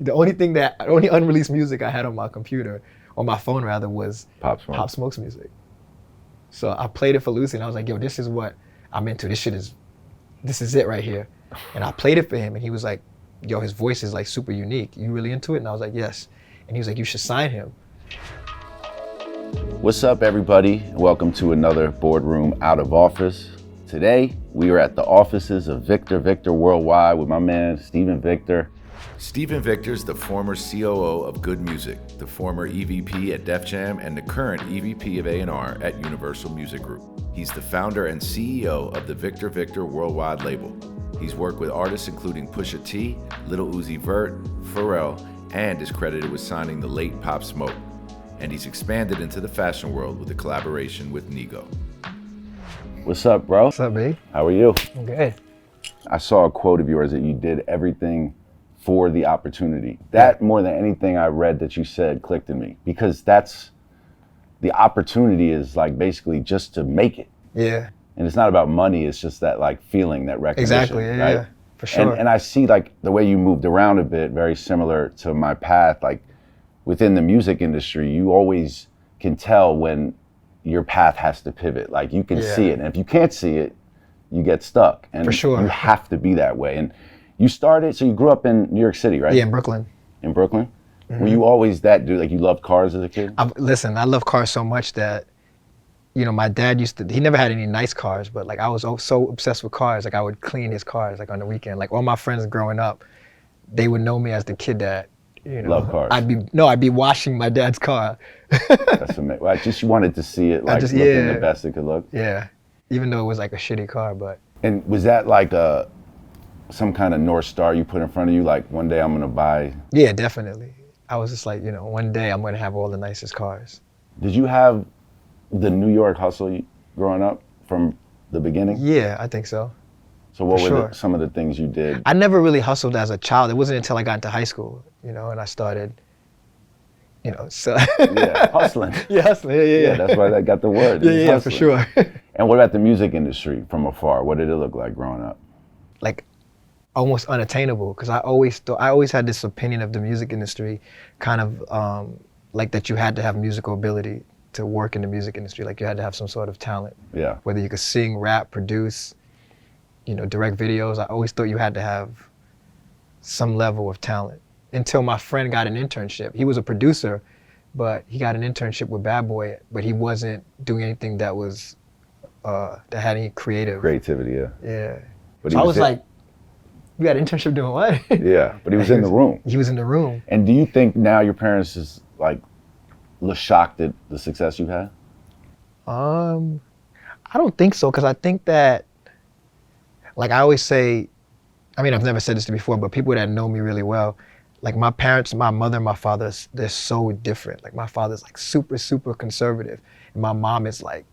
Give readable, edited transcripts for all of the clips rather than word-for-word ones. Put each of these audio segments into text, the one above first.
The only unreleased music I had on my computer, on my phone rather, was Pop Smoke. Pop Smoke's music. So I played it for Lucy and I was like, yo, this is what I'm into. This is it right here. And I played it for him and he was like, yo, his voice is like super unique. You really into it? And I was like, yes. And he was like, you should sign him. What's up, everybody? Welcome to another Boardroom Out of Office. Today, we are at the offices of Victor Worldwide with my man, Stephen Victor. Stephen Victor's the former COO of Good Music, the former EVP at Def Jam, and the current EVP of A&R at Universal Music Group. He's the founder and CEO of the Victor Worldwide label. He's worked with artists including Pusha T, Lil Uzi Vert, Pharrell, and is credited with signing the late Pop Smoke. And he's expanded into the fashion world with a collaboration with Nigo. What's up, bro? What's up, B? How are you? I'm good. I saw a quote of yours that you did everything for the opportunity. That, more than anything I read that you said, clicked in me, because that's the opportunity is like basically just to make it. Yeah. And it's not about money, it's just that like feeling, that recognition. Exactly, yeah, right? for sure. And I see like the way you moved around a bit, very similar to my path. Like within the music industry, you always can tell when your path has to pivot. Like you can see it, and if you can't see it, you get stuck. And for sure. You have to be that way. And you started, so you grew up in New York City, right? Yeah, in Brooklyn. In Brooklyn? Mm-hmm. Were you always that dude? Like you loved cars as a kid? Listen, I love cars so much that, you know, my dad he never had any nice cars, but like I was so obsessed with cars, like I would clean his cars like on the weekend. Like all my friends growing up, they would know me as the kid that, you know, love cars. I'd be washing my dad's car. That's amazing. Well, I just wanted to see it like looking the best it could look. Yeah, even though it was like a shitty car, but. And was that like some kind of North Star you put in front of you, like one day I'm gonna buy? Yeah, definitely. I was just like, you know, one day I'm gonna have all the nicest cars. Did you have the New York hustle growing up from the beginning? Yeah, I think so. So what were some of the things you did? I never really hustled as a child. It wasn't until I got into high school, you know, and I started, you know, so. Yeah, hustling. Yeah, hustling, yeah. That's why I got the word. Yeah, for sure. And what about the music industry from afar? What did it look like growing up? Like almost unattainable, because I always had this opinion of the music industry, kind of like that you had to have musical ability to work in the music industry. Like you had to have some sort of talent. Yeah. Whether you could sing, rap, produce, you know, direct videos. I always thought you had to have some level of talent. Until my friend got an internship. He was a producer, but he got an internship with Bad Boy, but he wasn't doing anything that was that had any creativity. Yeah. But so I was like, you got an internship doing what? Yeah, but he was in the room. He was in the room. And do you think now your parents is like shocked at the success you had? I don't think so, because I think that, like I always say, I mean, I've never said this before, but people that know me really well, like my parents, my mother and my father, they're so different. Like my father's like super, super conservative, and my mom is like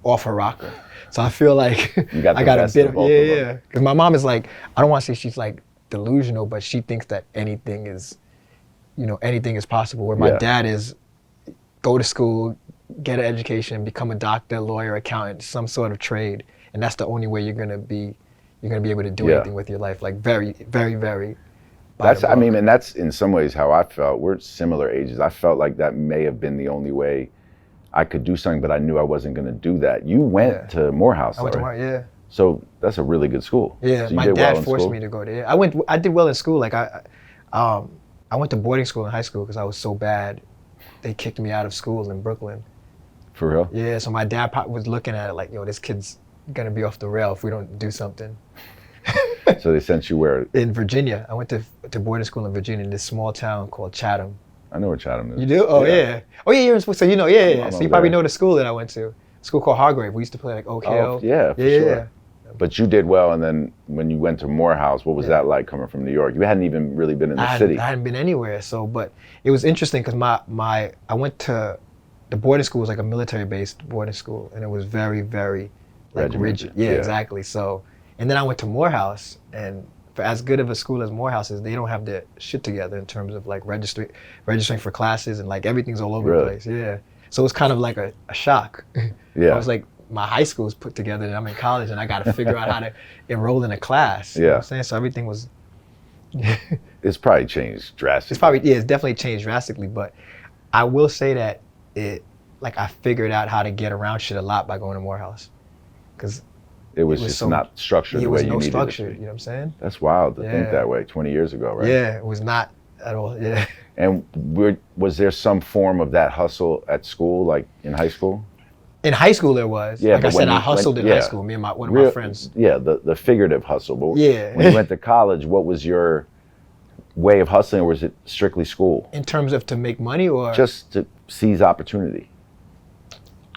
off her rocker. So I feel like I got a bit of yeah. Because my mom is like, I don't want to say she's like delusional, but she thinks that anything is possible. Where my dad is, go to school, get an education, become a doctor, lawyer, accountant, some sort of trade, and that's the only way you're gonna be able to do anything with your life. Like very, very, very. I mean, and that's in some ways how I felt. We're similar ages. I felt like that may have been the only way I could do something, but I knew I wasn't going to do that. You went to Morehouse, I went to Morehouse, yeah. So that's a really good school. Yeah, so my dad forced me to go there. I did well in school. Like I went to boarding school in high school because I was so bad. They kicked me out of school in Brooklyn. For real? Yeah, so my dad was looking at it like, yo, this kid's gonna be off the rail if we don't do something. So they sent you where? In Virginia. I went to boarding school in Virginia in this small town called Chatham. I know where Chatham is. You do? Oh yeah. Oh yeah, you're in school, so you know, yeah. So you probably know the school that I went to. A school called Hargrave. We used to play like OKO. Oh, yeah, for sure. Yeah. But you did well, and then when you went to Morehouse, what was that like coming from New York? You hadn't even really been in the city. I hadn't been anywhere, but it was interesting because I went to, the boarding school was like a military-based boarding school, and it was very, very like rigid. Yeah, exactly. So, and then I went to Morehouse, and for as good of a school as Morehouse is, they don't have their shit together in terms of like registering for classes, and like everything's all over the place. Yeah. So it was kind of like a shock. Yeah. I was like, my high school is put together and I'm in college and I got to figure out how to enroll in a class. Yeah. You know what I'm saying? So everything was. It's probably changed drastically. It's definitely changed drastically, but I will say that I figured out how to get around shit a lot by going to Morehouse. Because it was just not structured the way you needed structure, it to be. You know what I'm saying? That's wild to think that way 20 years ago, right? Yeah, it was not at all, yeah. And was there some form of that hustle at school, like in high school? In high school there was. Yeah, like I said, I hustled in high school, me and one of my friends. Yeah, the figurative hustle. But yeah. when you went to college, what was your way of hustling, or was it strictly school? In terms of to make money, or? Just to seize opportunity.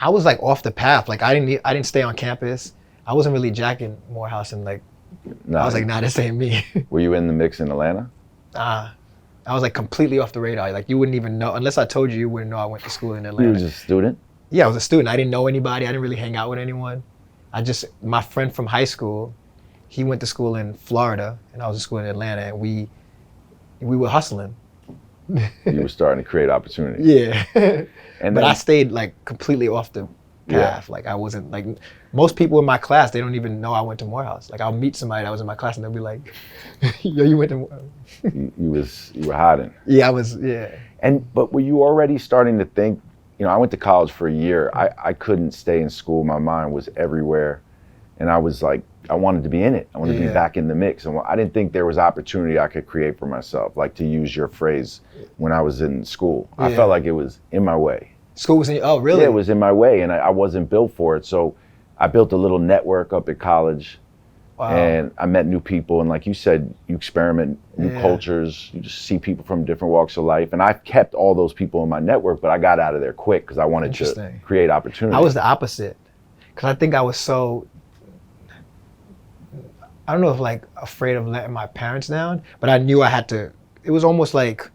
I was like off the path. Like I didn't stay on campus. I wasn't really jacking Morehouse, and I was like, nah, this ain't me. Were you in the mix in Atlanta? I was like completely off the radar. Like you wouldn't even know, unless I told you, you wouldn't know I went to school in Atlanta. You was a student? Yeah, I was a student. I didn't know anybody. I didn't really hang out with anyone. My friend from high school, he went to school in Florida, and I was in school in Atlanta, and we were hustling. You were starting to create opportunity. Yeah. But I stayed like completely off the path. Yeah. Like I wasn't like, most people in my class, they don't even know I went to Morehouse. Like I'll meet somebody that was in my class and they'll be like, yo, you went to Morehouse. You were hiding. Yeah, I was, yeah. But were you already starting to think, I went to college for a year. I couldn't stay in school. My mind was everywhere. And I was like, I wanted to be in it. I wanted to be back in the mix. And I didn't think there was opportunity I could create for myself, like to use your phrase when I was in school. I felt like it was in my way. School was oh, really? Yeah, it was in my way, and I wasn't built for it. So I built a little network up at college. Wow. And I met new people. And like you said, you experiment new cultures. You just see people from different walks of life. And I kept all those people in my network, but I got out of there quick because I wanted to create opportunity. I was the opposite. Because I think I was so, I don't know if like afraid of letting my parents down, but I knew I had to, it was almost like,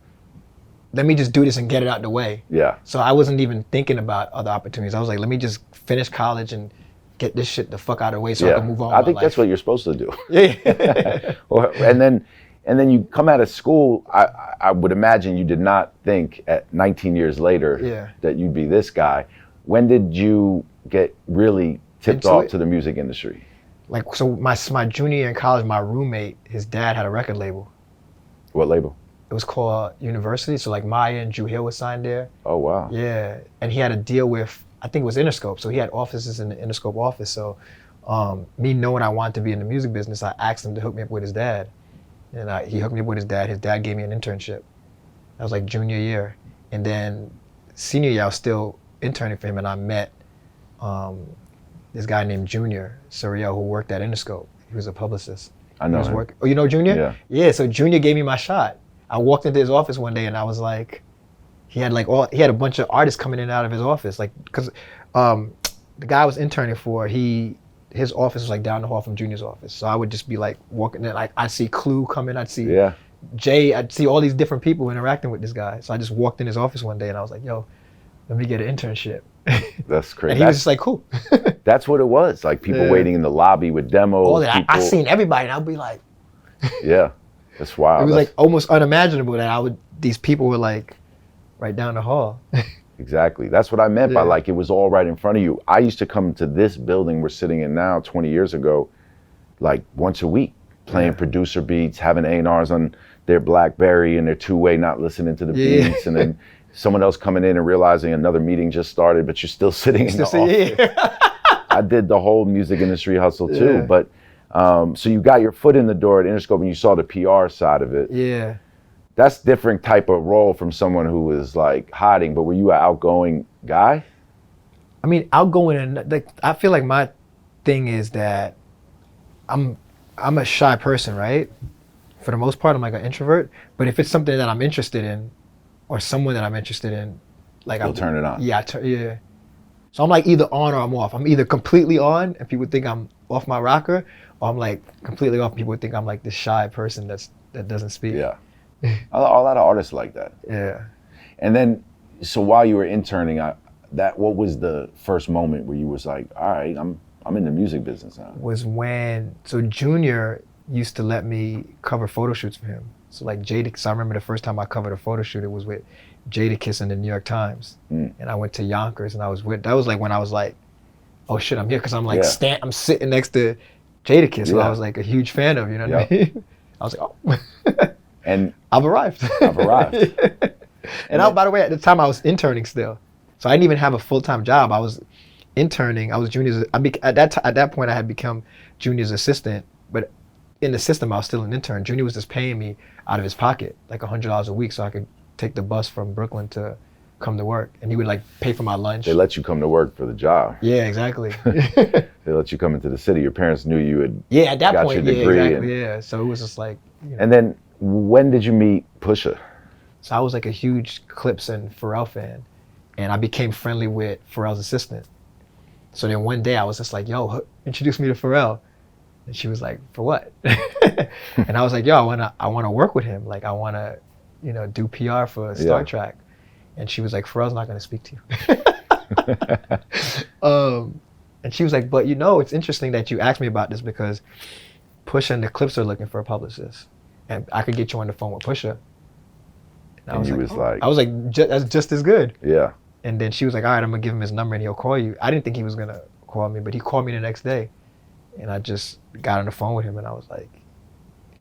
let me just do this and get it out the way. Yeah. So I wasn't even thinking about other opportunities. I was like, let me just finish college and get this shit the fuck out of the way so I can move on. I think that's what you're supposed to do. Yeah. and then you come out of school, I would imagine you did not think at 19 years later that you'd be this guy. When did you get really tipped off to the music industry? Like, so my junior year in college, my roommate, his dad had a record label. What label? It was called University. So like Maya and Drew Hill was signed there. Oh, wow. Yeah. And he had a deal with, I think it was Interscope. So he had offices in the Interscope office. So me knowing I wanted to be in the music business, I asked him to hook me up with his dad. And he hooked me up with his dad. His dad gave me an internship. That was like junior year. And then senior year, I was still interning for him, and I met this guy named Junior Suriel, who worked at Interscope. He was a publicist. I know him. Oh, you know Junior? Yeah. Yeah, so Junior gave me my shot. I walked into his office one day and I was like, he had a bunch of artists coming in and out of his office. Like, cause the guy I was interning for, his office was like down the hall from Junior's office. So I would just be like walking in, like I'd see Clue come in, I'd see Jay, I'd see all these different people interacting with this guy. So I just walked in his office one day and I was like, yo, let me get an internship. That's crazy. And he was just like, cool. That's what it was. Like people waiting in the lobby with demos. All that. I seen everybody and I'd be like. Yeah, that's wild. It was like almost unimaginable that these people were like right down the hall. Exactly. That's what I meant by like, it was all right in front of you. I used to come to this building we're sitting in now 20 years ago, like once a week, playing producer beats, having A&Rs on their BlackBerry and their two-way, not listening to the beats. And then someone else coming in and realizing another meeting just started, but you're still sitting in the office. I did the whole music industry hustle too. But so you got your foot in the door at Interscope and you saw the PR side of it. Yeah. That's different type of role from someone who was like hiding, but were you an outgoing guy? I mean, outgoing, and like, I feel like my thing is that I'm a shy person, right? For the most part, I'm like an introvert. But if it's something that I'm interested in, or someone that I'm interested in, like I'll turn it on. Yeah, yeah. So I'm like either on or I'm off. I'm either completely on and people think I'm off my rocker, or I'm like completely off and people think I'm like this shy person that doesn't speak. Yeah. A lot of artists like that. Yeah. And then, so while you were interning, what was the first moment where you was like, all right, I'm in the music business now? Was when, so Junior used to let me cover photo shoots for him. So like Jadakiss, I remember the first time I covered a photo shoot, it was with Jadakiss in the New York Times. And I went to Yonkers and that was like when I was like, oh shit, I'm here, because I'm like, I'm sitting next to Jadakiss, who I was like a huge fan of, you know what I mean? I was like, oh. And I've arrived. I've arrived. By the way, at the time I was interning still, so I didn't even have a full-time job. I was interning. I was junior's. At that point I had become junior's assistant, but in the system I was still an intern. Junior was just paying me out of his pocket like $100 a week so I could take the bus from Brooklyn to come to work, and he would like pay for my lunch. They let you come to work for the job. Yeah, exactly. They let you come into the city. Your parents knew you had at that got point, your degree. exactly. So it was just like. And then when did you meet Pusha? So I was like a huge Clips and Pharrell fan, and I became friendly with Pharrell's assistant. So then one day I was just like, yo, introduce me to Pharrell. And she was like, for what? And I was like, yo, I wanna work with him. Like I wanna, do PR for Star Trek. And she was like, Pharrell's not gonna speak to you. And she was like, but it's interesting that you asked me about this because Pusha and the Clips are looking for a publicist. And I could get you on the phone with Pusha. And I was like, that's just as good. Yeah. And then she was like, all right, I'm gonna give him his number and he'll call you. I didn't think he was gonna call me, but he called me the next day. And I just got on the phone with him and I was like,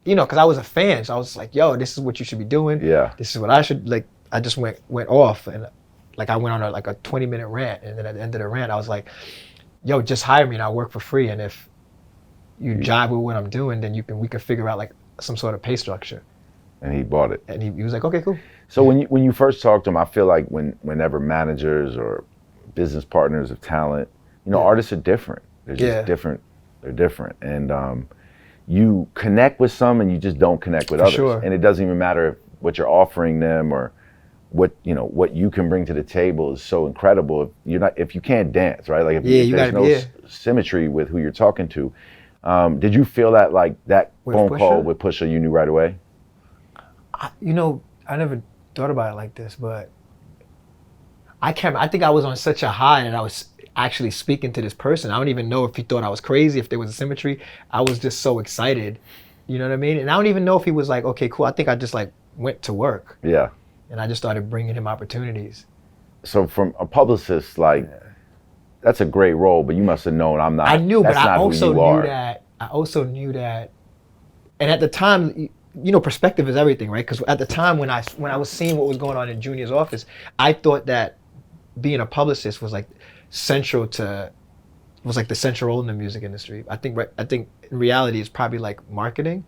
because I was a fan. So I was like, yo, this is what you should be doing. Yeah. This is what I should, like, I just went off and like I went on a 20-minute rant. And then at the end of the rant, I was like, yo, just hire me and I'll work for free. And if you jive with what I'm doing, then we can figure out like some sort of pay structure. And he bought it. And he was like, okay, cool. So when you first talked to him, I feel like whenever managers or business partners of talent, artists are different. They're just different. They're different. And you connect with some and you just don't connect with others. Sure. And it doesn't even matter what you're offering them or what you can bring to the table is so incredible. If you can't dance, right? Like if there's no symmetry with who you're talking to. Did you feel that like that with phone Pusha? call with Pusha you knew right away? I never thought about it like this, but I think I was on such a high and I was actually speaking to this person. I don't even know if he thought I was crazy, if there was a symmetry. I was just so excited. You know what I mean? And I don't even know if he was like, okay, cool. I think I just like went to work. Yeah. And I just started bringing him opportunities. So from a publicist, like, that's a great role, but you must have known I'm not. I knew, but I also knew that. And at the time, perspective is everything, right? Because at the time when I was seeing what was going on in Junior's office, I thought that being a publicist was like the central role in the music industry. I think in reality it's probably like marketing,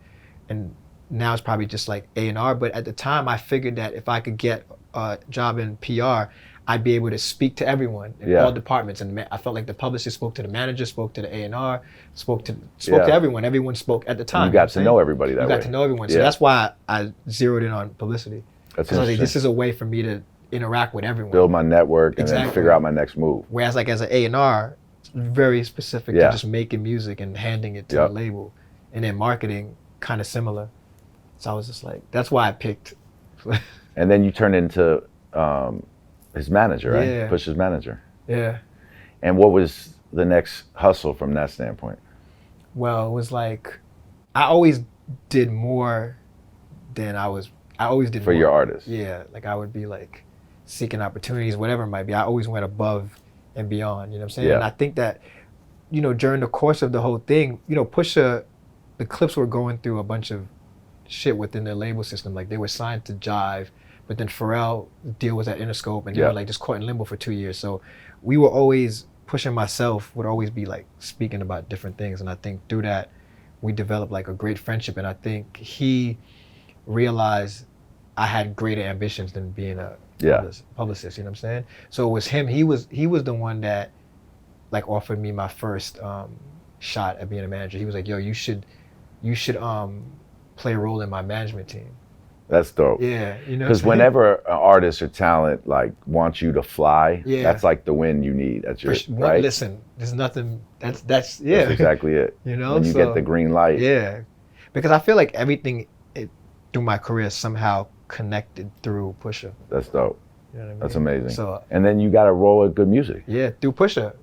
and now it's probably just like A&R. But at the time I figured that if I could get a job in PR, I'd be able to speak to everyone in all departments. And I felt like the publicist spoke to the manager, spoke to the A&R, spoke to everyone. Everyone spoke at the time. You got to know everybody that way. You got to know everyone. So that's why I zeroed in on publicity. That's interesting. I was like, this is a way for me to interact with everyone. Build my network and then figure out my next move. Whereas like as an A&R, it's very specific to just making music and handing it to the label. And then marketing, kind of similar. So I was just like, that's why I picked. And then you turned into his manager, right? Yeah. Pusha's manager. Yeah. And what was the next hustle from that standpoint? Well, it was like, I always did more than I always did for more. Your artists. Yeah, like I would be like seeking opportunities, whatever it might be. I always went above and beyond, you know what I'm saying? Yeah. And I think that, during the course of the whole thing, Pusha, the Clips were going through a bunch of shit within their label system. Like they were signed to Jive, but then Pharrell, the deal was at Interscope, and they were like just caught in limbo for 2 years. So we were always, Pusha and myself would always be like speaking about different things. And I think through that, we developed like a great friendship. And I think he realized I had greater ambitions than being a publicist, you know what I'm saying? So it was him, he was the one that like offered me my first shot at being a manager. He was like, yo, you should play a role in my management team. That's dope. Yeah, because whenever an artist or talent like wants you to fly, that's like the win you need. That's your right. Listen, there's nothing. That's That's exactly it. When you get the green light. Yeah, because I feel like everything through my career somehow connected through Pusha. That's dope. You know what I mean? That's amazing. So and then you got a role at Good Music. Yeah, through Pusha,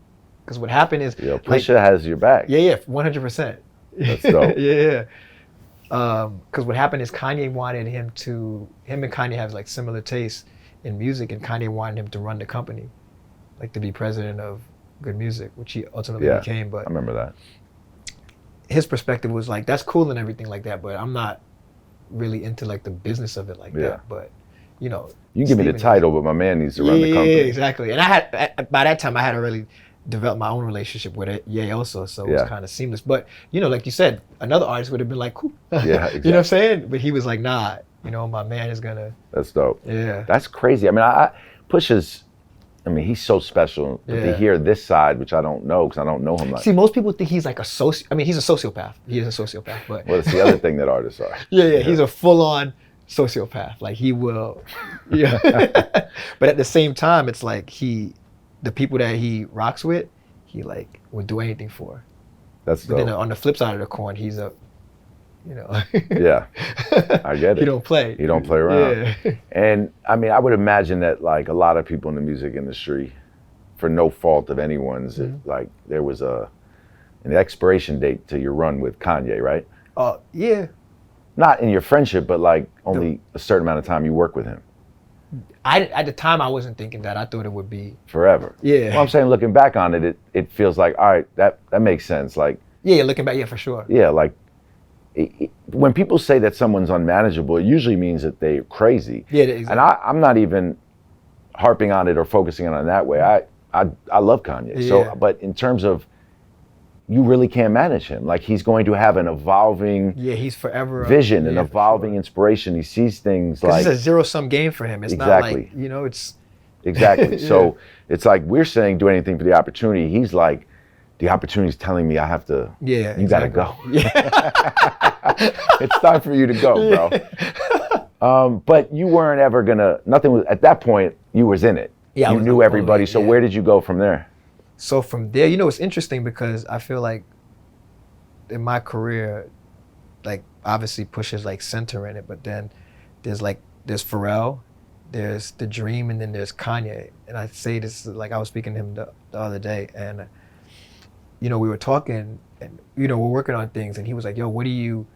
because what happened is Pusha has your back. Yeah, 100%. That's dope. Yeah. Because what happened is Kanye wanted him and Kanye have like similar tastes in music, and Kanye wanted him to run the company, like to be president of Good Music, which he ultimately became. But I remember that. His perspective was like, that's cool and everything like that, but I'm not really into like the business of it like that. But you know, you give me the Steven title, but my man needs to run the company. Yeah, exactly. And I had by that time I had already developed my own relationship with it, also, so it was kind of seamless. But you know, like you said, another artist would have been like, cool. Yeah, exactly. You know what I'm saying? But he was like, nah, you know, my man is gonna. That's dope. Yeah. That's crazy. I mean, Pusha's. I mean, he's so special. But to hear this side, which I don't know because I don't know him much. See, most people think he's like I mean, he's a sociopath. He is a sociopath, but. Well, it's the other thing that artists are. Yeah, he's a full-on sociopath. Like he will, But at the same time, it's like the people that he rocks with, he like would do anything for. That's dope. But then on the flip side of the coin, he's a, you know. Yeah, I get it. He don't play. He don't play around. Yeah. And I mean, I would imagine that like a lot of people in the music industry, for no fault of anyone's, like there was an expiration date to your run with Kanye, right? Yeah. Not in your friendship, but like only a certain amount of time you work with him. At the time, I wasn't thinking that. I thought it would be forever. Yeah. Well, I'm saying looking back on it, it feels like, all right, that makes sense. Like, yeah, looking back, for sure. Yeah, like when people say that someone's unmanageable, it usually means that they're crazy. Yeah, exactly. And I'm not even harping on it or focusing on it that way. I love Kanye. Yeah. So, but in terms of, you really can't manage him. Like he's going to have an evolving he's forever vision, an evolving inspiration. He sees things like, it's a zero-sum game for him. It's not like, you know, it's exactly. So it's like we're saying do anything for the opportunity. He's like, the opportunity's telling me I have to. Yeah, you gotta go. Yeah. It's time for you to go, bro. But you weren't ever gonna. Nothing was at that point. You was in it. Yeah, you knew everybody. So where did you go from there? So from there, you know, it's interesting because I feel like in my career, like obviously Pusha's like center in it, but then there's Pharrell, there's The Dream, and then there's Kanye. And I say this like I was speaking to him the other day, and you know, we were talking, and you know, we're working on things, and he was like, "Yo, what do you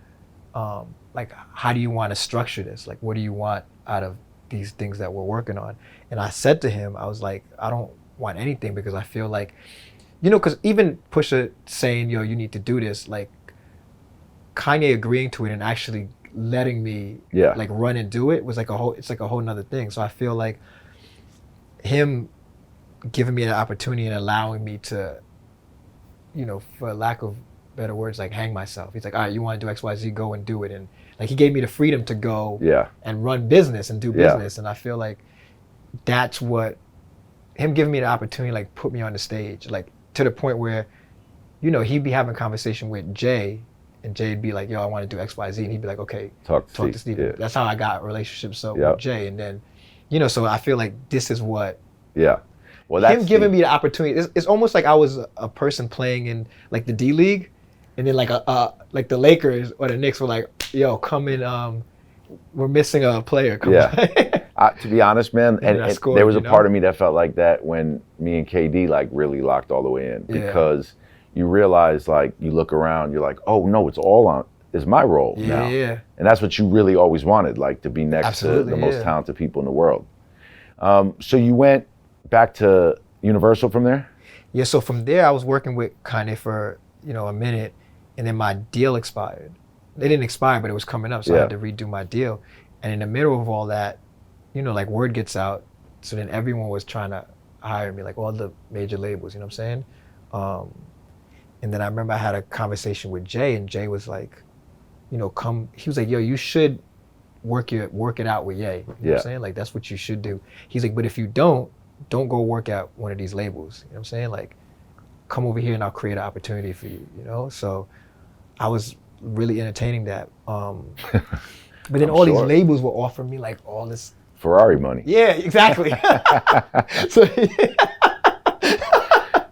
like? How do you want to structure this? Like, what do you want out of these things that we're working on?" And I said to him, I was like, "I don't want anything because I feel like, you know, because even Pusha saying, yo, you need to do this, like Kanye agreeing to it and actually letting me like run and do it was like it's like a whole nother thing. So I feel like him giving me an opportunity and allowing me to, you know, for lack of better words, like hang myself. He's like, all right, you want to do X, Y, Z, go and do it. And like he gave me the freedom to go and run business and do business. And I feel like that's what him giving me the opportunity, like put me on the stage, like to the point where, you know, he'd be having a conversation with Jay, and Jay'd be like, yo, I want to do X, Y, Z. And he'd be like, okay, talk to Steve. Yeah. That's how I got relationships with Jay. And then, you know, so I feel like this is what. Yeah. Well, that's him giving me the opportunity. It's almost like I was a person playing in like the D League, and then like the Lakers or the Knicks were like, yo, come in, we're missing a player. Come to be honest, man, and scored, there was a part of me that felt like that when me and KD like really locked all the way in because you realize like you look around, you're like, oh no, it's my role now. Yeah. And that's what you really always wanted, like to be next to the most talented people in the world. So you went back to Universal from there? Yeah. So from there, I was working with Kanye for a minute, and then my deal expired. It didn't expire, but it was coming up, so I had to redo my deal. And in the middle of all that, like word gets out, so then everyone was trying to hire me, like all the major labels, you know what I'm saying? And then I remember I had a conversation with Jay, and Jay was like, come, he was like, yo, you should work it out with Ye. You know what I'm saying? Like, that's what you should do. He's like, but if you don't go work at one of these labels. You know what I'm saying? Like, come over here and I'll create an opportunity for you, So I was really entertaining that. But then all these labels were offering me like all this Ferrari money. Yeah, exactly. So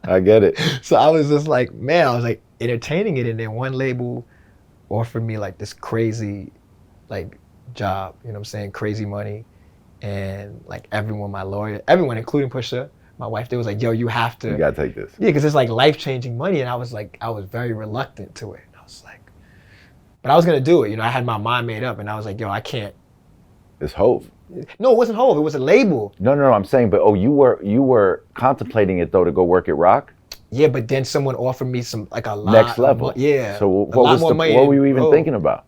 I get it. So I was just like, man, I was like entertaining it, and then one label offered me like this crazy like job, you know what I'm saying? Crazy money. And like everyone, my lawyer, everyone, including Pusha, my wife, they was like, yo, you have to. You gotta take this. Yeah, because it's like life-changing money. And I was very reluctant to it. I was like, but I was gonna do it. I had my mind made up, and I was like, yo, I can't. It's Hove. No, it wasn't Hove. It was a label. No, I'm saying, but you were contemplating it though to go work at Rock? Yeah, but then someone offered me some, like a lot. Next level. Yeah. So what were you even thinking about?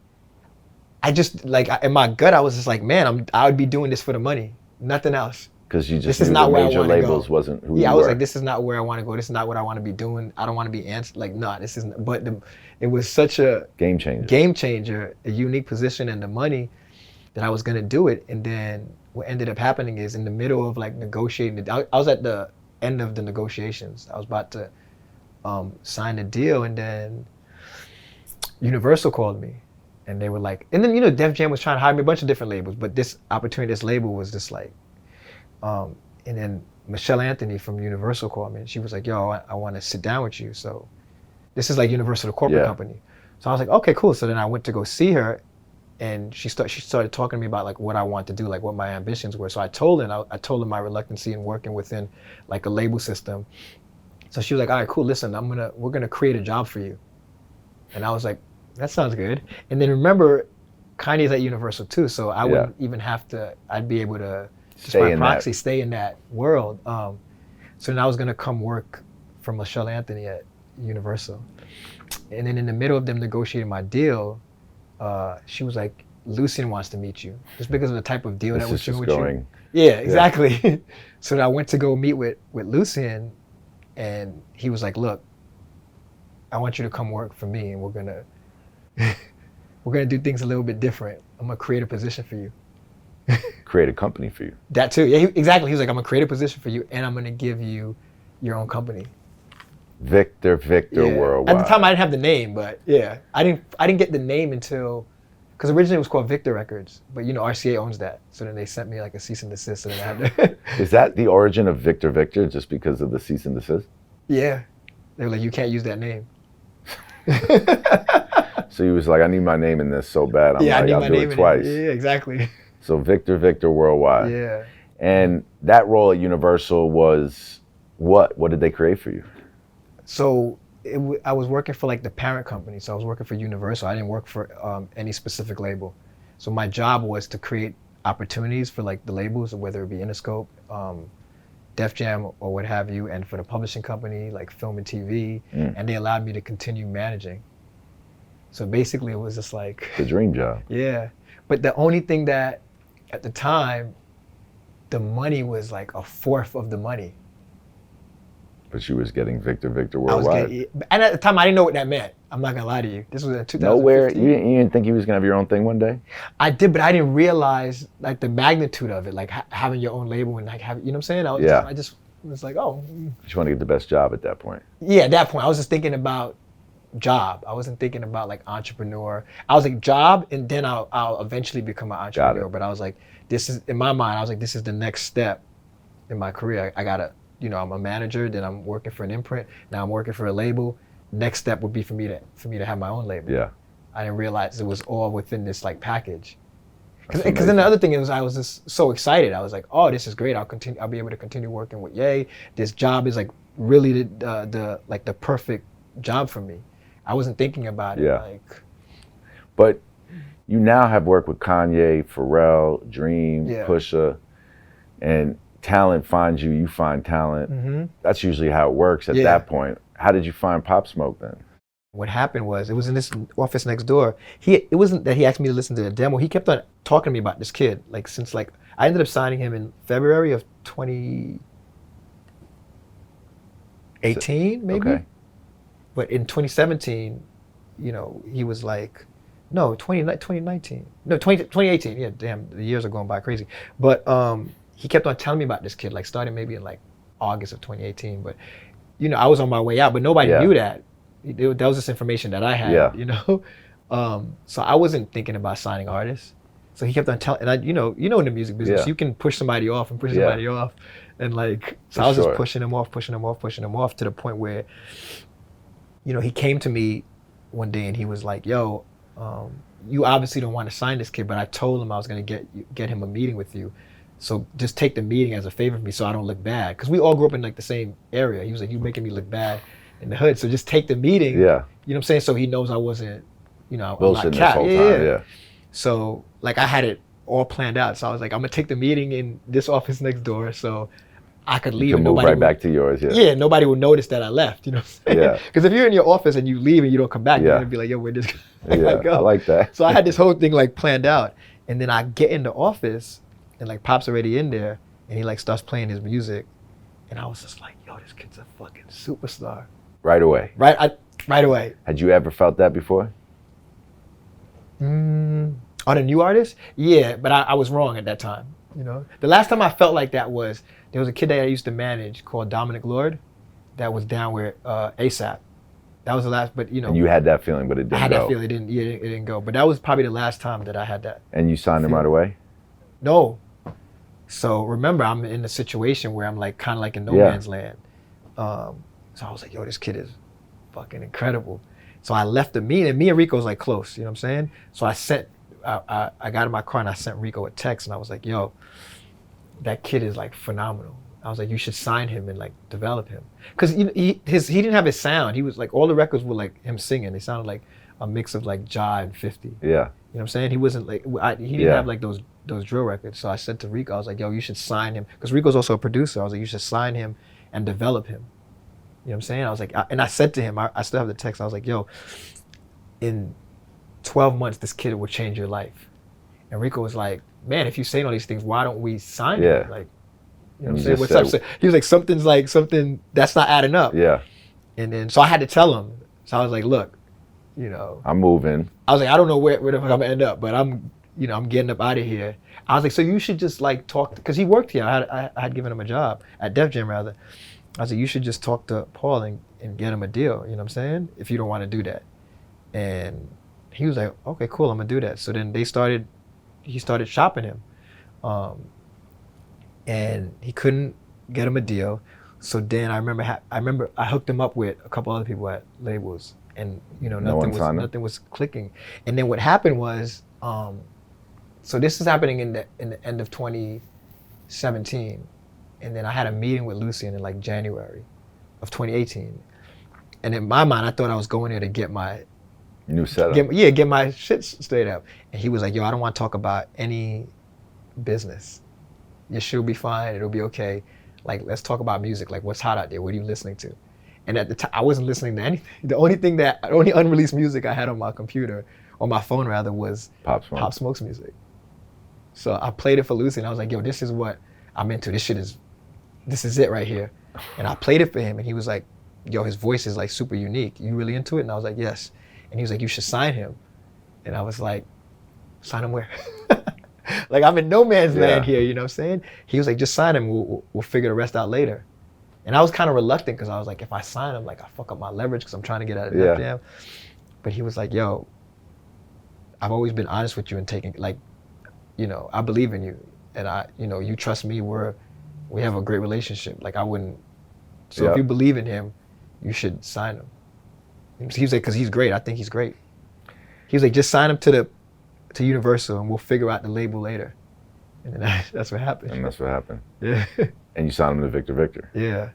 I just like in my gut, I was just like, man, I would be doing this for the money, nothing else. Because you just This is knew not the where I major want to labels go. wasn't who you Yeah, I were. was like, this is not where I want to go. This is not what I want to be doing. I don't want to be like, no, this isn't. But it was such a Game changer. game changer, a unique position and the money that I was gonna do it. And then what ended up happening is in the middle of like negotiating, I was at the end of the negotiations. I was about to sign a deal, and then Universal called me, and they were like, and then Def Jam was trying to hire me a bunch of different labels, but this opportunity, this label was just like, and then Michelle Anthony from Universal called me, and she was like, yo, I want to sit down with you. So this is like Universal, the corporate company. So I was like, okay, cool. So then I went to go see her, and she started talking to me about like what I want to do, like what my ambitions were. So I told her, I told her my reluctancy in working within like a label system. So she was like, all right, cool, listen, we're gonna create a job for you. And I was like, that sounds good. And then remember, Kanye's at Universal too, so I wouldn't even have to, I'd be able to, just by proxy, stay in that world. So then I was gonna come work for Michelle Anthony at Universal. And then in the middle of them negotiating my deal, she was like, Lucien wants to meet you, just because of the type of deal that was doing with you. Yeah, exactly. So then I went to go meet with Lucien, and he was like, look, I want you to come work for me, and we're gonna do things a little bit different. I'm gonna create a position for you. Create a company for you. That too, yeah, exactly. He was like, I'm gonna create a position for you, and I'm gonna give you your own company. Victor Worldwide. At the time, I didn't have the name, but yeah, I didn't get the name until, because originally it was called Victor Records, but RCA owns that, so then they sent me like a cease and desist, and then I had to. Is that the origin of Victor just because of the cease and desist? Yeah, they were like, you can't use that name. So he was like, I need my name in this so bad. I'll do it twice. Yeah, exactly. So Victor Worldwide. Yeah. And that role at Universal was what? What did they create for you? So I was working for like the parent company. So I was working for Universal. I didn't work for any specific label. So my job was to create opportunities for like the labels, whether it be Interscope, Def Jam, or what have you, and for the publishing company, like film and TV, and they allowed me to continue managing. So basically it was just like... The dream job. Yeah. But the only thing that, at the time, the money was like a fourth of the money. But you was getting Victor Worldwide. And at the time, I didn't know what that meant. I'm not gonna lie to you. This was in 2015. Nowhere, you didn't think you was gonna have your own thing one day? I did, but I didn't realize like the magnitude of it, like having your own label and like having, you know what I'm saying? I just was like, oh. You just want to get the best job at that point. Yeah, at that point, I was just thinking about job. I wasn't thinking about like entrepreneur. I was like job, and then I'll eventually become an entrepreneur. But I was like, this is, in my mind, I was like, this is the next step in my career. I gotta, I'm a manager, then I'm working for an imprint, now I'm working for a label. Next step would be for me to have my own label. Yeah. I didn't realize it was all within this like package. Because then the other thing is, I was just so excited. I was like, oh, this is great. I'll be able to continue working with Ye. This job is like really the perfect job for me. I wasn't thinking about it. Like, but you now have worked with Kanye, Pharrell, Dream, Pusha, and talent finds you, you find talent. Mm-hmm. That's usually how it works at that point. How did you find Pop Smoke then? What happened was, it was in this office next door. It wasn't that he asked me to listen to the demo. He kept on talking to me about this kid. Like since like, I ended up signing him in February of 2018, maybe? Okay. But in 2017, he was like, no, 2019. No, 2018. Yeah, damn, the years are going by crazy. But he kept on telling me about this kid, like starting maybe in like August of 2018. But, I was on my way out, but nobody knew that. That was just information that I had, So I wasn't thinking about signing artists. So he kept on telling, and in the music business, you can push somebody off and push somebody off. And like, so I was just pushing him off to the point where, he came to me one day and he was like, yo, you obviously don't want to sign this kid, but I told him I was going to get him a meeting with you. So just take the meeting as a favor for me so I don't look bad. Because we all grew up in like the same area. He was like, you making me look bad in the hood. So just take the meeting. Yeah. You know what I'm saying? So he knows I wasn't, I'm not cat. Whole time. Yeah. So like I had it all planned out. So I was like, I'm going to take the meeting in this office next door. So I could You leave can and move nobody right would, back to yours. Yeah. yeah, nobody would notice that I left. You know what I'm saying? Yeah. Because if you're in your office and you leave and you don't come back, you're Yeah. gonna be like, yo, where'd this guy Yeah. go? I like that. So I had this whole thing like planned out, and then I get in the office, and like Pop's already in there, and he like starts playing his music, and I was just like, yo, this kid's a fucking superstar. Right away. Right away. Had you ever felt that before? On a new artist? Yeah, but I was wrong at that time. You know, the last time I felt like that was there was a kid that I used to manage called Dominic Lord, that was down with ASAP. That was the last, but you know, And you had that feeling, but it didn't I had go. that feeling. It didn't go. But that was probably the last time that I had that. And you signed him right feeling. away? No. So remember, I'm in a situation where I'm like kind of like in no Yeah. man's land. So I was like, yo, this kid is fucking incredible. So I left the meeting, and me and Rico's like close, you know what I'm saying? So I got in my car and I sent Rico a text, and I was like, yo, that kid is like phenomenal. I was like, you should sign him and like develop him. Cause he didn't have his sound. He was like, all the records were like him singing. They sounded like a mix of like Ja and 50. Yeah. You know what I'm saying? He wasn't like, he didn't have like those drill records. So I said to Rico, I was like, yo, you should sign him. Cause Rico's also a producer. I was like, you should sign him and develop him. You know what I'm saying? I was like, and I said to him, I still have the text. I was like, yo, in 12 months, this kid will change your life. And Rico was like, man, if you're saying all these things, why don't we sign him? Like, you know what I'm saying? What's up? So he was like, something that's not adding up. Yeah. And then, so I had to tell him. So I was like, look, you know. I'm moving. I was like, I don't know where the fuck I'm gonna end up, but I'm getting up out of here. I was like, so you should just like talk, because he worked here. I had given him a job at Def Jam rather. I was like, you should just talk to Paul and get him a deal. You know what I'm saying? If you don't want to do that. And he was like, okay, cool, I'm gonna do that. So then he started shopping him. And he couldn't get him a deal. So then I remember I hooked him up with a couple other people at labels, and you know nothing was clicking. And then what happened was, so this is happening in the end of 2017, and then I had a meeting with Lucian in like January of 2018. And in my mind, I thought I was going there to get my new setup. Get my shit straight up. And he was like, yo, I don't want to talk about any business. Your shit will be fine. It'll be okay. Like, let's talk about music. Like, what's hot out there? What are you listening to? And at the time, I wasn't listening to anything. The only unreleased music I had on my computer, on my phone rather, was Pop Smoke's music. So I played it for Lucy, and I was like, yo, this is what I'm into. This is it right here. And I played it for him, and he was like, yo, his voice is like super unique. You really into it? And I was like, yes. And he was like, you should sign him. And I was like, sign him where? Like, I'm in no man's land here, you know what I'm saying? He was like, just sign him, we'll figure the rest out later. And I was kind of reluctant, because I was like, if I sign him, like, I fuck up my leverage, because I'm trying to get out of Def Jam. But he was like, yo, I've always been honest with you and taking, like, you know, I believe in you. And you trust me, we have a great relationship. Like, I wouldn't, so if you believe in him, you should sign him. He was like, because he's great, I think he's great. He was like, just sign him to Universal, and we'll figure out the label later. And then that's what happened. And that's what happened. Yeah. And you signed him to Victor Victor. Yeah.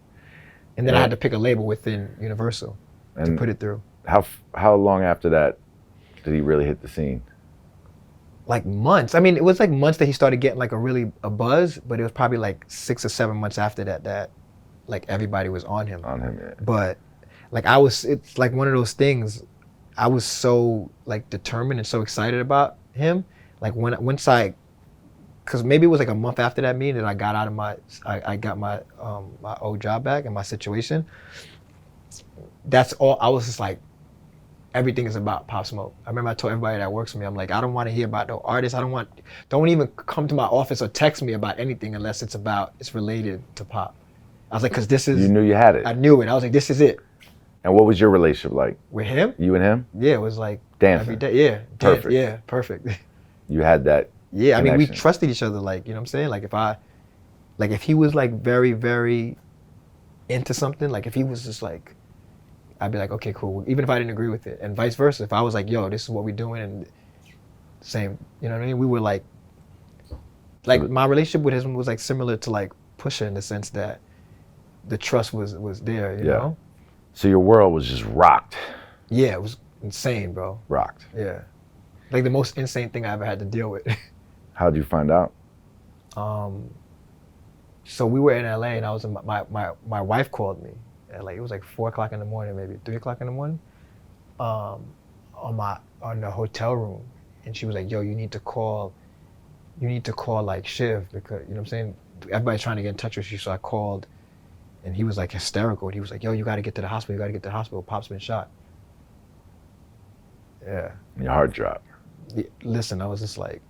And then I had to pick a label within Universal to put it through. How long after that did he really hit the scene? Like months. I mean, it was like months that he started getting like a buzz, but it was probably like 6 or 7 months after that like everybody was on him. Yeah. But like it's like one of those things, I was so like determined and so excited about him. Like once because maybe it was like a month after that meeting that I got out of I got my old job back and my situation. That's all. I was just like, everything is about Pop Smoke. I remember I told everybody that works for me, I'm like, I don't want to hear about no artists. Don't even come to my office or text me about anything unless it's related to Pop. I was like, because this is. You knew you had it. I knew it. I was like, this is it. And what was your relationship like? With him? You and him? Yeah, it was like dancing. Every day. Yeah. Perfect. Yeah, perfect. You had that. Yeah, connection. I mean, we trusted each other, like, you know what I'm saying? Like if he was like very, very into something, like if he was just like, I'd be like, okay, cool. Even if I didn't agree with it, and vice versa. If I was like, yo, this is what we're doing, and same, you know what I mean? We were like my relationship with him was like similar to like Pusha in the sense that the trust was there, you know? So your world was just rocked. Yeah, it was insane, bro. Rocked. Yeah. Like the most insane thing I ever had to deal with. How'd you find out? So we were in LA, and I was in my wife called me at like, it was like 4 o'clock in the morning, maybe 3 o'clock in the morning, um, on the hotel room, and she was like, "Yo, you need to call like Shiv, because you know what I'm saying. Everybody's trying to get in touch with you." So I called, and he was like hysterical. He was like, "Yo, you got to get to the hospital. You got to get to the hospital. Pop's been shot." Yeah. Your heart dropped. Yeah, listen, I was just like,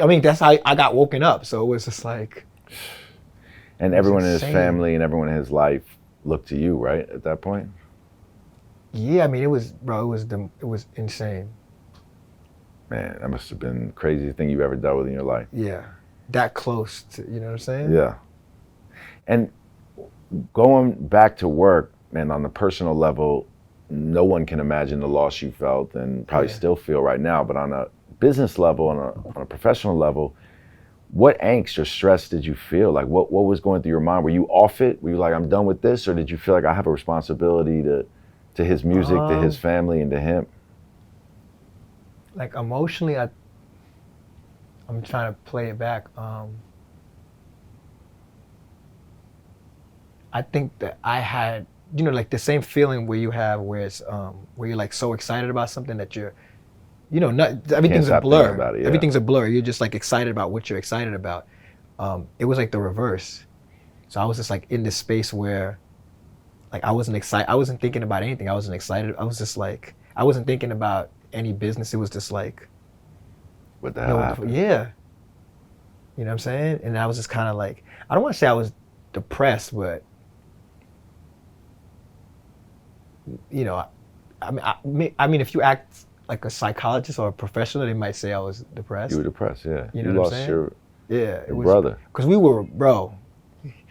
I mean, that's how I got woken up. So it was just like, And it was everyone in his insane. family and everyone in his life looked to you, right, at that point? Yeah, I mean, it was insane. Man, that must have been the craziest thing you've ever dealt with in your life. Yeah, that close to, you know what I'm saying? Yeah. And going back to work, man, on the personal level, no one can imagine the loss you felt and probably still feel right now. But on a business level, on a professional level, what angst or stress did you feel? Like, what was going through your mind? Were you off it? Were you like, I'm done with this? Or did you feel like I have a responsibility to his music, to his family, and to him? Like emotionally, I'm trying to play it back. I think that I had, you know, like the same feeling where you have, where it's where you're like so excited about something that you're, you know, not everything's a stop blur. thinking about it, yeah. Everything's a blur. You're just like excited about what you're excited about. It was like the reverse. So I was just like in this space where, like, I wasn't excited. I wasn't thinking about anything. I wasn't excited. I was just like, I wasn't thinking about any business. It was just like, What the hell happened? yeah. You know what I'm saying? And I was just kind of like, I don't want to say I was depressed, but you know, I mean, if you act like a psychologist or a professional, they might say I was depressed. You were depressed, yeah. You know what I'm lost saying? your It was brother because we were, bro.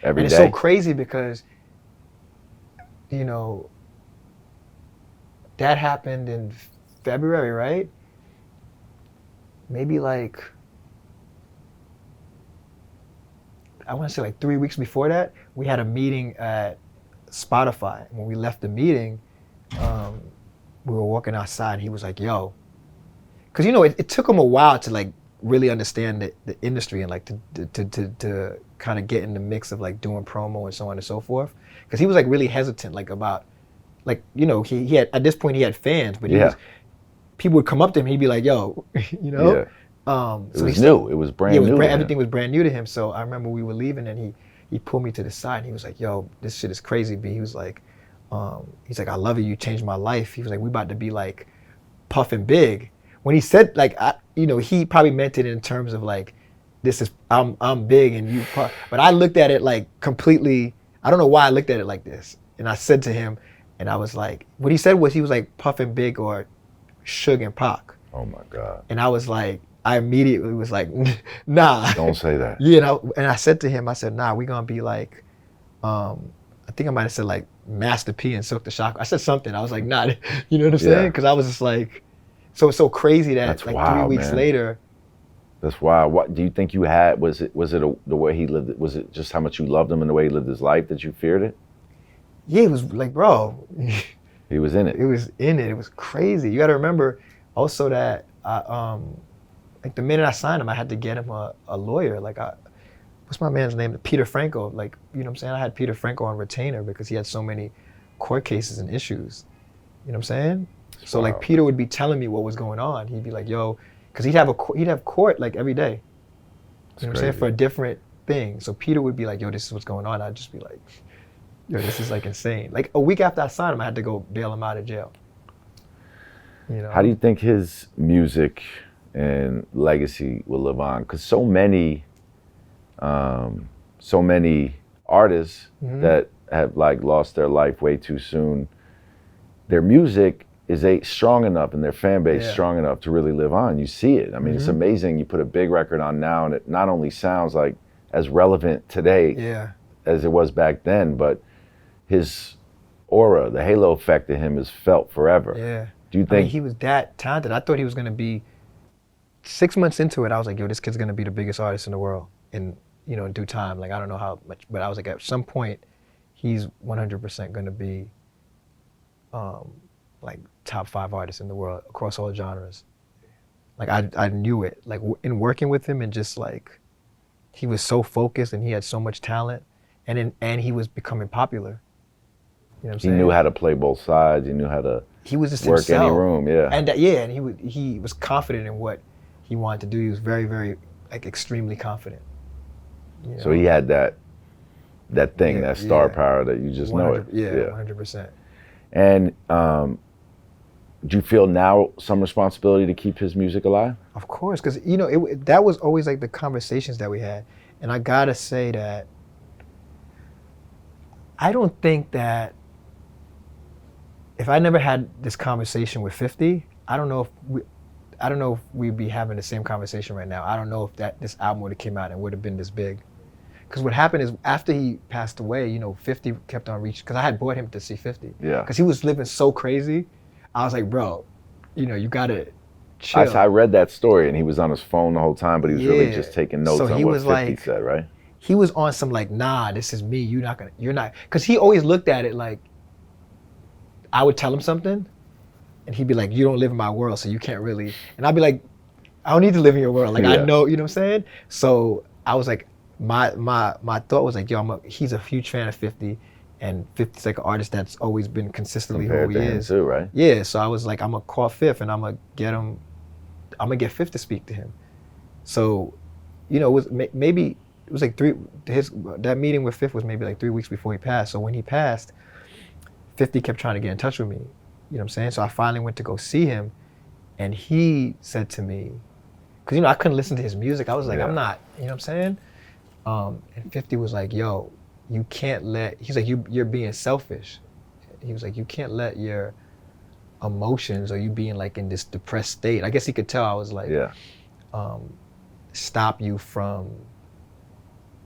every And day. it's so crazy because, you know, that happened in February, right? Maybe like, I want to say like 3 weeks before that, we had a meeting at Spotify. When we left the meeting, we were walking outside. He was like, "Yo," because you know it took him a while to like really understand the industry and like to kind of get in the mix of like doing promo and so on and so forth. Because he was like really hesitant, like about, like, you know, he had, at this point he had fans, but people would come up to him, he'd be like, "Yo," you know. Yeah. It So was new. It was brand new. Everything was brand new to him. So I remember we were leaving, and he pulled me to the side, and he was like, "Yo, this shit is crazy, B." He was like, "I love you. You changed my life." He was like, "We about to be like puffing big." When he said, like, you know, he probably meant it in terms of like, this is, I'm big and you puff. But I looked at it like completely. I don't know why I looked at it like this. And I said to him, and I was like, what he said was, he was like puffing big or Suge and Pac. Oh my God. And I was like, I immediately was like, nah. Don't say that. Yeah, and I said to him, I said, nah, we're gonna be like, I think I might have said like Master P and Silk the Shock. I said something. I was like, nah, you know what I'm saying? Because I was just like, so it's so crazy that That's like wild, 3 weeks man. later. That's wild. What do you think you had? Was it the way he lived? Was it just how much you loved him and the way he lived his life that you feared it? Yeah, it was like, bro, He was in it. it was in it. It was crazy. You got to remember also that like the minute I signed him, I had to get him a lawyer. Like, what's my man's name? Peter Franco. Like, you know what I'm saying? I had Peter Franco on retainer because he had so many court cases and issues. You know what I'm saying? So like Peter would be telling me what was going on. He'd be like, "Yo," because he'd have court like every day. You know what I'm saying? For a different thing. So Peter would be like, "Yo, this is what's going on." I'd just be like, "Yo, this is like insane." Like a week after I signed him, I had to go bail him out of jail. You know? How do you think his music and legacy will live on? Because so many artists that have like lost their life way too soon, their music is strong enough and their fan base strong enough to really live on. You see it. I mean, it's amazing. You put a big record on now, and it not only sounds like as relevant today as it was back then, but his aura, the halo effect of him is felt forever. Yeah. Do you think I mean, he was that talented? I thought he was gonna be. 6 months into it, I was like, "Yo, this kid's gonna be the biggest artist in the world in, you know, in due time." Like, I don't know how much, but I was like, at some point, he's 100% gonna be, like top 5 artists in the world across all genres. Like I knew it. Like in working with him and just like, he was so focused and he had so much talent, and he was becoming popular. You know what I'm He saying? knew how to play both sides. He knew how to He was just work himself. any room. Yeah. And and he was confident in what he wanted to do. He was very, very, like, extremely confident. You know? So he had that thing, Yeah, that star yeah. power that you just know it. 100%. And do you feel now some responsibility to keep his music alive? Of course, because that was always like the conversations that we had, and I gotta say that I don't think that if I never had this conversation with 50, I don't know if we'd be having the same conversation right now. I don't know if this album would have came out and would have been this big. Because what happened is after he passed away, 50 kept on reaching. Because I had brought him to see 50. Yeah. Because he was living so crazy. I was like, bro, you gotta chill. I read that story, and he was on his phone the whole time, but he was really just taking notes So on he what was 50 like- said, right? He was on some like, nah, this is me. You're not. Because he always looked at it like, I would tell him something, and he'd be like, you don't live in my world, so you can't really. And I'd be like, I don't need to live in your world. Like, Yeah. I know, you know what I'm saying? So I was like, my thought was like, yo, he's a huge fan of 50, and 50's like an artist that's always been consistently Compared who to he him is. too, right? Yeah, so I was like, I'm gonna call Fifth, and I'm gonna get Fifth to speak to him. So, it was maybe it was like that meeting with Fifth was maybe like 3 weeks before he passed. So when he passed, 50 kept trying to get in touch with me. You know what I'm saying? So I finally went to go see him, and he said to me, because I couldn't listen to his music. I was like, Yeah. I'm not, you know what I'm saying? And 50 was like, yo, you can't let. He's like, you're being selfish. He was like, you can't let your emotions or you being like in this depressed state. I guess he could tell I was like, Yeah. stop you from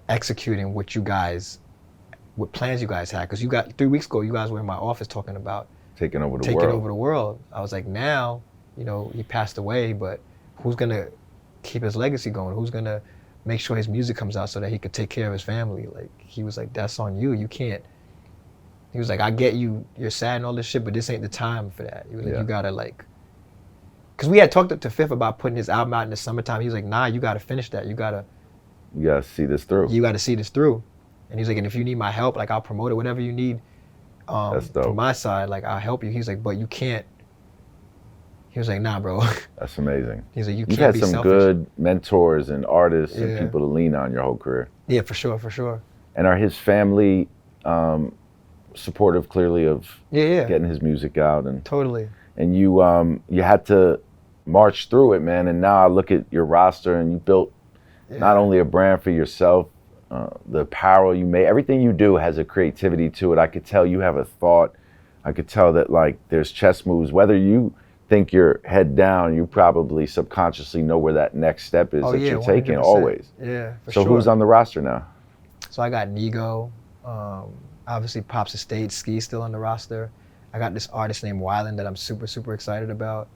executing what plans you guys had. Because 3 weeks ago, you guys were in my office talking about Taking over the taking world. over the world. I was like, now, he passed away, but who's gonna keep his legacy going? Who's gonna make sure his music comes out so that he could take care of his family? Like, he was like, that's on you. You can't. He was like, I get you're sad and all this shit, but this ain't the time for that. He was like, Yeah. you gotta because we had talked to Fifth about putting his album out in the summertime. He was like, nah, you gotta finish that. You gotta see this through. see this through. And he's like, and if you need my help, like, I'll promote it, whatever you need. That's dope. From my side, like, I'll help you. He's like, but you can't. He was like, nah, bro. That's amazing. He's like, you You've can't had be some selfish. good mentors and artists and Yeah. people to lean on your whole career. Yeah, for sure. And are his family supportive, clearly, of Yeah. getting his music out? And Totally. you had to march through it, man. And now I look at your roster, and you built not only a brand for yourself, the apparel you made, everything you do has a creativity to it. I could tell you have a thought. I could tell that, like, there's chess moves. Whether you think you're head down, you probably subconsciously know where that next step is that you're taking 100%. always. Yeah, for So sure. who's on the roster now? So I got Nigo, obviously Pops Estate, Ski's still on the roster. I got this artist named Wyland that I'm super, super excited about.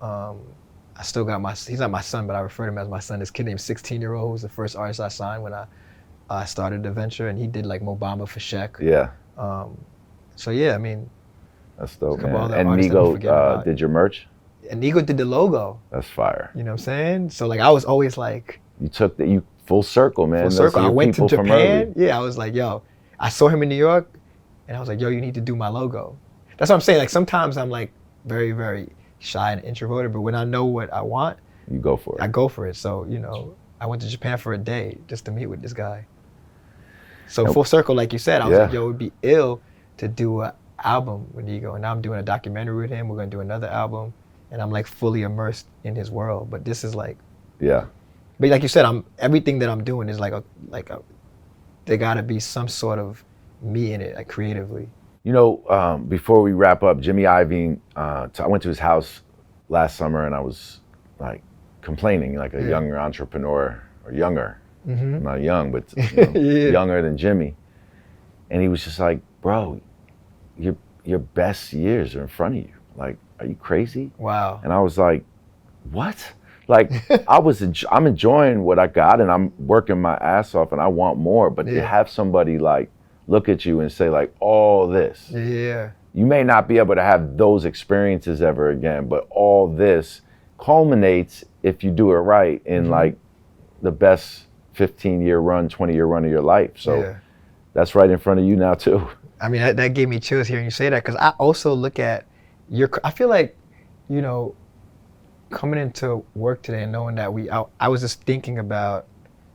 I still got he's not my son, but I refer to him as my son, this kid named 16-year-old, who's the first artist I signed when I started the venture, and he did like Mobamba for Sheck. Yeah. So yeah, I mean, That's dope, There's a couple man. other And artists that I forget Nigo about. did your merch? and Nigo did the logo, That's fire. you know what I'm saying? So like, I was always like, You took you full circle, man. full Those circle. are I your went to people from Japan. early. Yeah, I was like, yo, I saw him in New York, and I was like, yo, you need to do my logo. That's what I'm saying. Like, sometimes I'm like very, very shy and introverted, but when I know what I want, You go for it. I go for it. So, I went to Japan for a day just to meet with this guy. So full circle, like you said, I was like, yo, it would be ill to do an album with Nigo. And now I'm doing a documentary with him. We're going to do another album. And I'm like fully immersed in his world. But this is like, Yeah. but like you said, everything that I'm doing is there got to be some sort of me in it, like creatively. Before we wrap up, Jimmy Iovine, I went to his house last summer, and I was like complaining, like a younger entrepreneur, or younger. Mm-hmm. I'm not young, but Yeah. younger than Jimmy. And he was just like, bro, your best years are in front of you. Like, are you crazy? Wow. And I was like, what? Like, I'm enjoying what I got, and I'm working my ass off, and I want more. But to have somebody like look at you and say like, all this, Yeah. you may not be able to have those experiences ever again, but all this culminates, if you do it right, in like the best 15-year run, 20-year run of your life. So Yeah. that's right in front of you now too. I mean, that gave me chills hearing you say that, because I also look at I feel like, you know, coming into work today and knowing that I was just thinking about,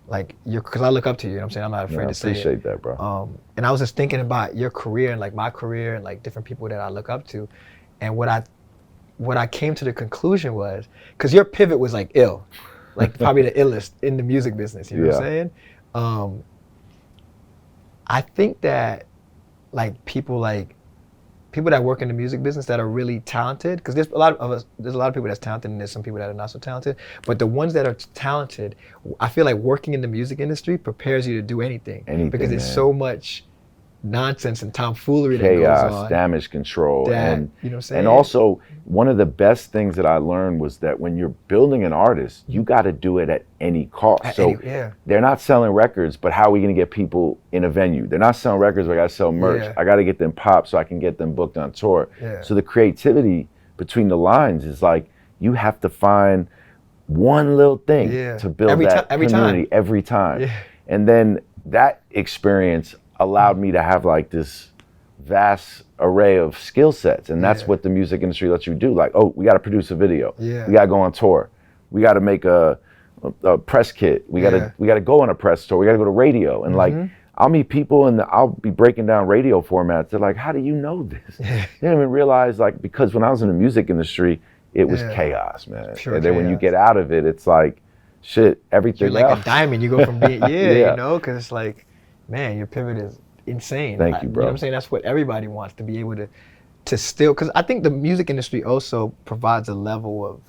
like, because I look up to you, you know what I'm saying? I'm not afraid to say it. I appreciate that, bro. And I was just thinking about your career and like my career and like different people that I look up to. And what I came to the conclusion was, because your pivot was like ill, like probably the illest in the music business, you know what I'm saying? I think that like people that work in the music business that are really talented, because there's a lot of people that's talented and there's some people that are not so talented, but the ones that are talented, I feel like working in the music industry prepares you to do anything because there's so much nonsense and tomfoolery that goes on. Damage control, and you know what I'm saying? And also one of the best things that I learned was that when you're building an artist, you got to do it at any cost. They're not selling records, but how are we going to get people in a venue? They're not selling records, but I got to sell merch. Yeah. I got to get them pop so I can get them booked on tour. Yeah. So the creativity between the lines is like, you have to find one little thing to build every time. Yeah. And then that experience allowed me to have like this vast array of skill sets, and that's what the music industry lets you do. Like, oh, we got to produce a video, we got to go on tour, we got to make a press kit, we got to go on a press tour, we got to go to radio, and like I'll meet people and I'll be breaking down radio formats. They're like, how do you know this? They didn't even realize, like, because when I was in the music industry, it was chaos, man. And then when you get out of it, it's like, shit, everything You're like else. a diamond. You go from being you know, because it's like, man, your pivot is insane. Thank you, bro. You know what I'm saying? That's what everybody wants, to be able to still, because I think the music industry also provides a level of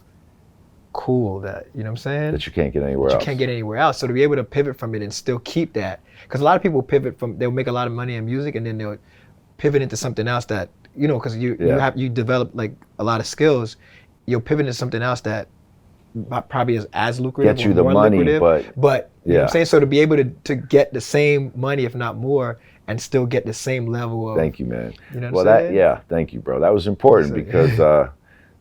cool that, you know what I'm saying? That you can't get anywhere else. You can't get anywhere else. So to be able to pivot from it and still keep that, because a lot of people they'll make a lot of money in music and then they'll pivot into something else that, you know, because you develop like a lot of skills, you'll pivot into something else that probably is as lucrative, get you the money, but you know what I'm saying? So to be able to get the same money, if not more, and still get the same level of. Thank you, man. You know what I'm saying? Thank you, bro. That was important because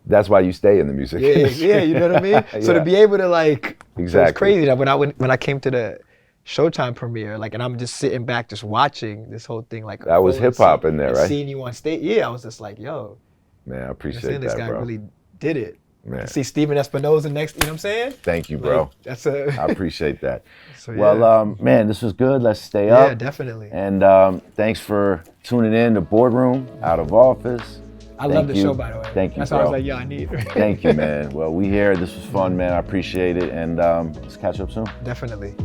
that's why you stay in the music industry. Yeah, you know what I mean? So to be able to like, exactly. It's crazy that when I came to the Showtime premiere, like, and I'm just sitting back just watching this whole thing, like, that was hip hop in there, right? Seeing you on stage, I was just like, yo, man, I appreciate that, this guy bro. really did it. Man. See Steven Espinosa next, you know what I'm saying? Thank you, bro. Like, I appreciate that. So, well, man, this was good. Let's stay up. Yeah, definitely. And thanks for tuning in to Boardroom, Out of Office. I love the show, by the way. Thank you, That's bro. why I was like, I need it. Thank you, man. Well, we here. This was fun, man. I appreciate it. And let's catch up soon. Definitely.